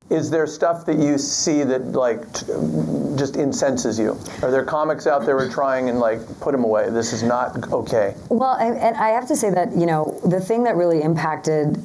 Is there stuff that you see that like just incenses you? Are there comics out there who are trying and like put them away? This is not okay. Well, and I have to say that, you know, the thing that really impacted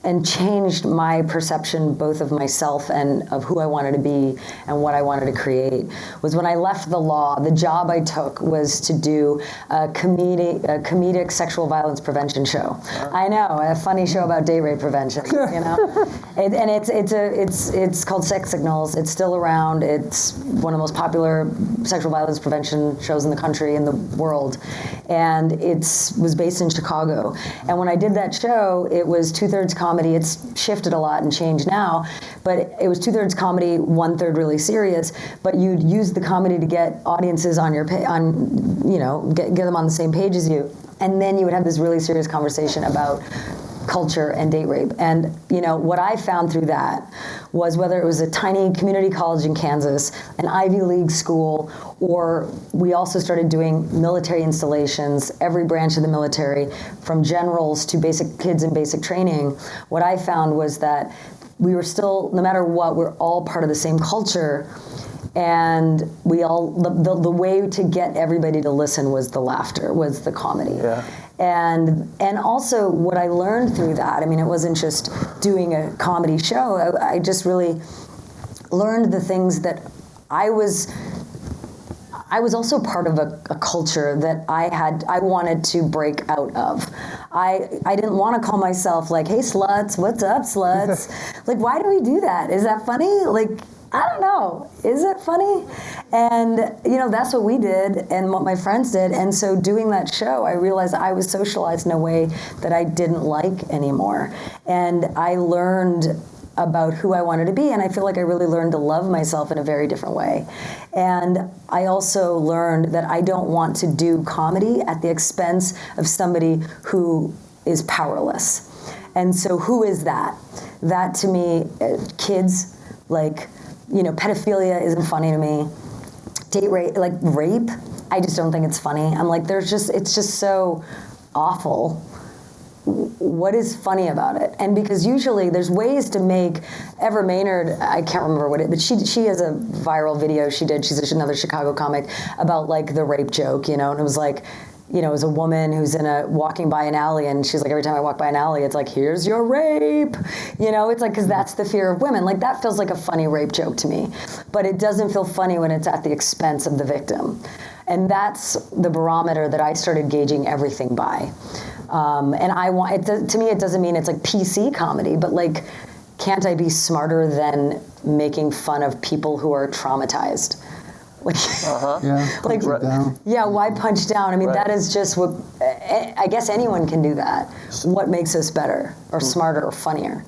and changed my perception both of myself and of who I wanted to be and what I wanted to create was when I left the law. The job I took was to do a comedic sexual violence prevention show. I know, a funny show about date rape prevention, you know? And it's called Sex Signals. It's still around. It's one of the most popular sexual violence prevention shows in the country, in the world. And it was based in Chicago. And when I did that show, it was 2/3 comedy. It's shifted a lot and changed now, but it was 2/3 comedy, 1/3 really serious. But you'd use the comedy to get audiences on your get them on the same page as you, and then you would have this really serious conversation about culture and date rape. And you know what I found through that was, whether it was a tiny community college in Kansas, an Ivy League school, or we also started doing military installations, every branch of the military, from generals to basic kids in basic training, what I found was that we were still, no matter what, we're all part of the same culture. And we all, the way to get everybody to listen was the laughter, was the comedy. Yeah. And also what I learned through that, I mean, it wasn't just doing a comedy show. I just really learned the things that I was also part of a culture that I wanted to break out of. I didn't want to call myself like, hey sluts, what's up sluts? Like, why do we do that? Is that funny? Like, I don't know. Is it funny? And, you know, that's what we did and what my friends did. And so doing that show, I realized I was socialized in a way that I didn't like anymore. And I learned about who I wanted to be, and I feel like I really learned to love myself in a very different way. And I also learned that I don't want to do comedy at the expense of somebody who is powerless. And so who is that? That to me, kids, like, you know, pedophilia isn't funny to me. Date rape, like rape, I just don't think it's funny. I'm like, it's just so awful. What is funny about it? And because usually there's ways to make, Ever Maynard, I can't remember what it, but she has a viral video she did, she's another Chicago comic, about like the rape joke, you know, and it was like, you know, it was a woman who's walking by an alley, and she's like, every time I walk by an alley, it's like, here's your rape. You know, it's like, because that's the fear of women. Like, that feels like a funny rape joke to me. But it doesn't feel funny when it's at the expense of the victim. And that's the barometer that I started gauging everything by. And I want, to me, it doesn't mean it's like PC comedy, but like, can't I be smarter than making fun of people who are traumatized? Like, why punch down? I mean, that is just what, I guess anyone can do that. What makes us better or smarter or funnier?